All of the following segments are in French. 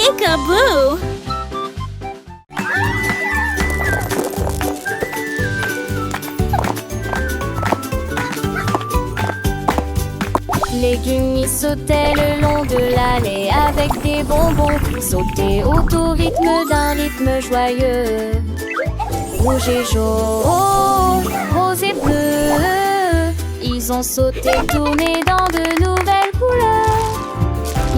Peekaboo! Légumes sautaient le long de l'allée avec des bonbons. Sautaient au rythme d'un rythme joyeux. Rouge et jaune, rose et bleu. Ils ont sauté, tourné dans de nouvelles couleurs.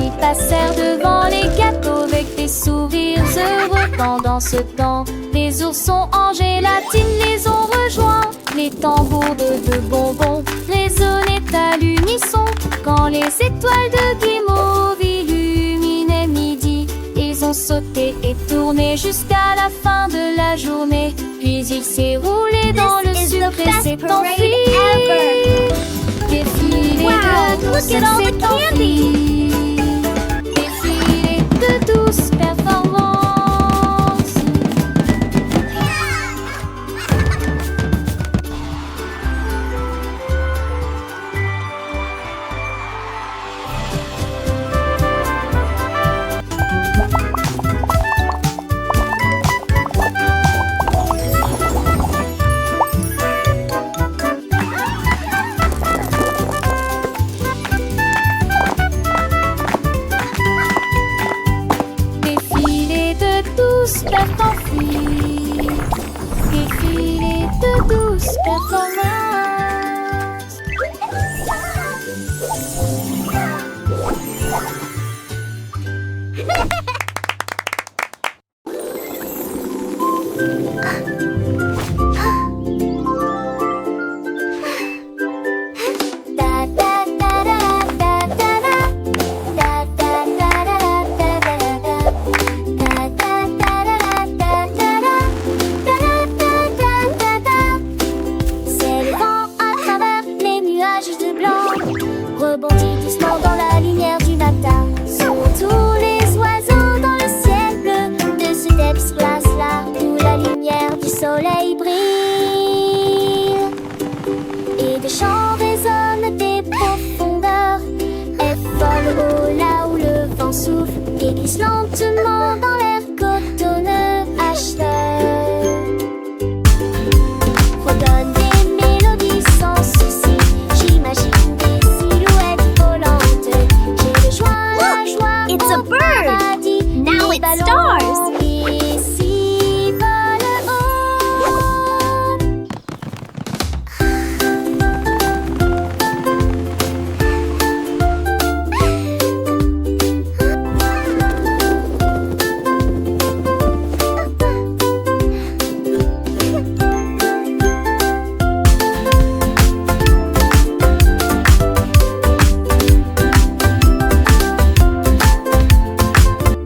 Ils passèrent devant les gâteaux avec des sourires heureux. Pendant ce temps, les oursons en gélatine les ont rejoints. Les tambours de bonbons résonnaient à l'unisson. Quand les étoiles de guimauve illuminaient midi, ils ont sauté et tourné jusqu'à la fin de la journée. Puis il s'est roulé dans le sucre et s'est enfui. Défilé de douce s'est enfui. Défilé de douce performance. Défilé de douce performance. Soleil brille et des chants résonnent des profondeurs. Elle vole haut là où le vent souffle et glisse lentement dans l'air cotonneux. Acheteur redonne des mélodies sans souci. J'imagine des silhouettes volantes. J'ai rejoint la joie. It's a au bird. paradis. Now Les it ballons stars. ici volent haut.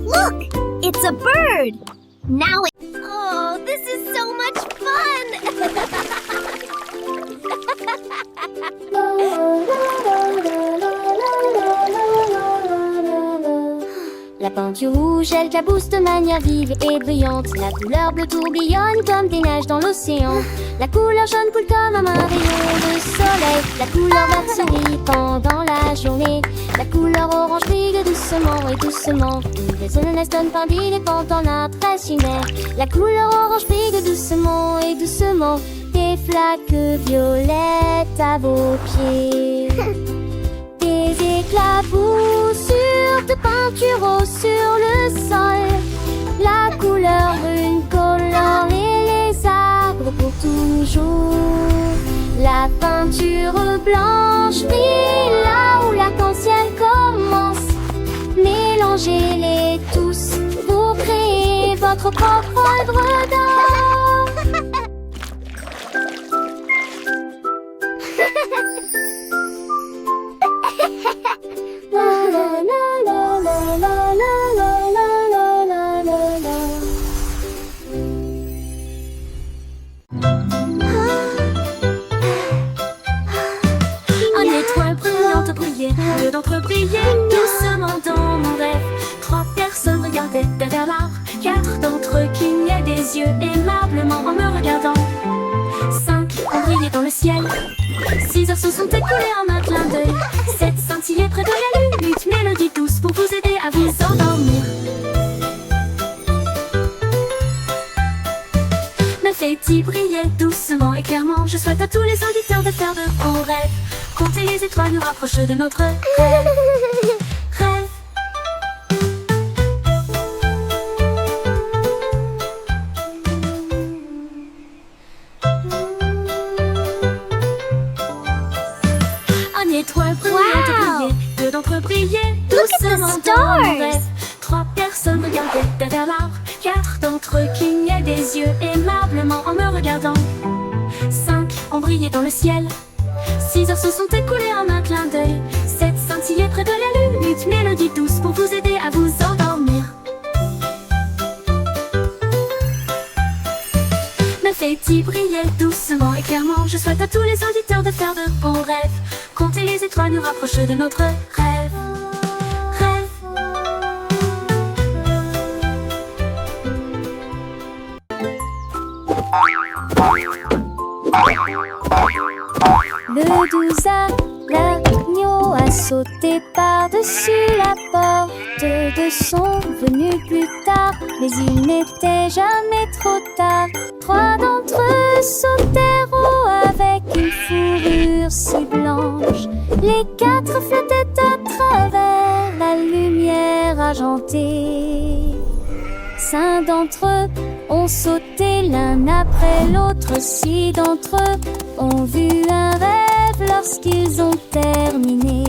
Look! It's a bird! Now it... Oh, this is so much La peinture rouge, elle éclabousse de manière vive et brillante. La couleur bleue tourbillonne comme des neiges dans l'océan. La couleur jaune coule comme un rayon de soleil. La couleur verte sourit pendant la journée. La couleur orange brille doucement et doucement. Les zones donne pain d'huile et pendant l'impressionnaire. La couleur orange brille doucement et doucement. Des flaques violettes à vos pieds. Des éclaboussures de peinture rose sur le sol. La couleur brune colore les arbres pour toujours. La peinture blanche brille là où l'arc-en-ciel commence. Mélangez-les tous pour créer votre propre œuvre d'art. Une étoile brillante brillait, deux d'entre eux brillaient doucement dans mon rêve. Trois personnes regardaient derrière l'arbre, quatre d'entre eux clignaient des yeux aimablement en me regardant. 5 ont brillé dans le ciel, 6 heures se sont écoulées en un clin d'œil. 7 scintillaient près de la lune, 8 mélodies douces pour vous aider à vous endormir. clairement, je souhaite à tous les auditeurs de faire de bons rêves. Compter les étoiles nous rapproche de notre rêve. Rêve. Une étoile brillante brillait, deux d'entre eux brillaient doucement dans mon rêve. Trois personnes regardaient derrière l'arbre, quatre d'entre eux clignaient des yeux aimablement en me regardant. 5 ont brillé dans le ciel, 6 heures se sont écoulées en un clin d'œil. 7 scintillaient près de la lune, une mélodie douce pour vous aider à vous endormir. 9 et 10 brillaient doucement et clairement, je souhaite à tous les auditeurs de faire de bons rêves. Compter les étoiles nous rapproche de notre rêve. Rêve. Le 12 l'agneau a sauté par-dessus la porte de son venu plus tard, mais il n'était jamais trop tard. 3 d'entre eux sautèrent haut avec une fourrure si blanche. Les 4 flottaient à travers la lumière argentée. 5 d'entre eux ont sauté l'un après l'autre. 6 d'entre eux ont vu un rêve lorsqu'ils ont terminé.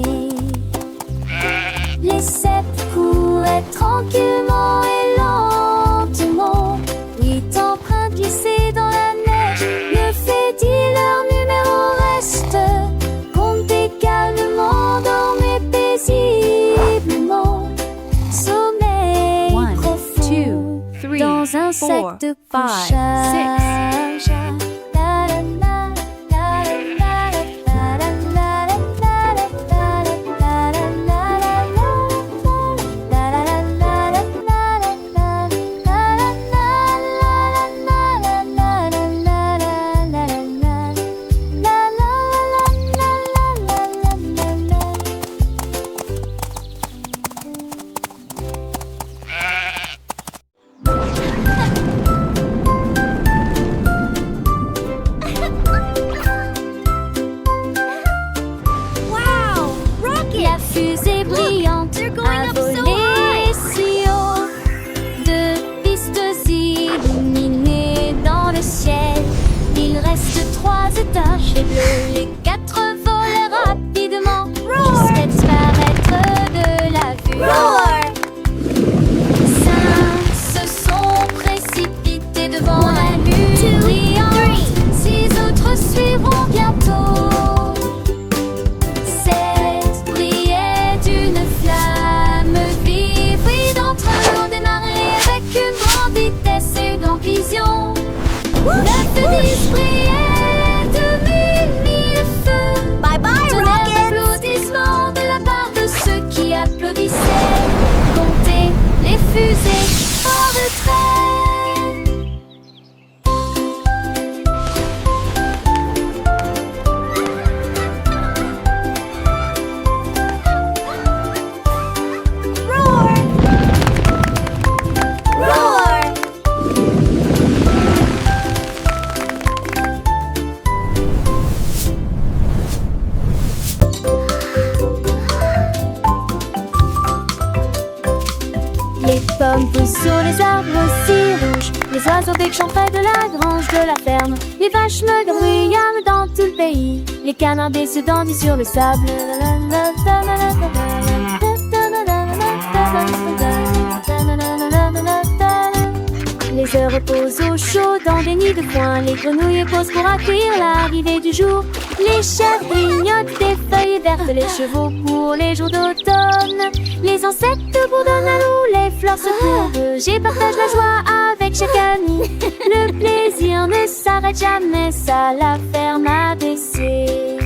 Les 7 couraient tranquillement et lentement. 8 empreintes glissées dans la neige. 9 et 10 leur numéro reste. Comptez calmement, dormez paisiblement. Sommeil profond dans un sac de couchage. La fusée brillante a volé si haut. 2 pistes illuminées dans le ciel. Il reste 3 étages et bleus. Les 4 volent rapidement jusqu'à disparaître de la vue. 5 se sont précipités devant la lune brillante. 6 autres suivront bientôt. La fenêtre brillait de mille feux. Bye bye, Tonnerre Rocket! d'applaudissements de la part de ceux qui applaudissaient. Comptez les fusées en retrait. Roar! Roar! Les pommes poussent sur les arbres aussi rouges. Les oiseaux bec chantent près de la grange de la ferme. Les vaches me grouillent dans tout le pays. Les canards se dandinent sur le sable. Les œufs reposent au chaud dans des nids de foin. Les grenouilles posent pour accueillir l'arrivée du jour. Les chèvres grignotent des feuilles vertes. Les chevaux pour les jours d'automne. Les insectes bourdonnent à nous, les fleurs se courbent. J'ai partage la joie avec chaque ami. Le plaisir ne s'arrête jamais, ça la ferme à baisser.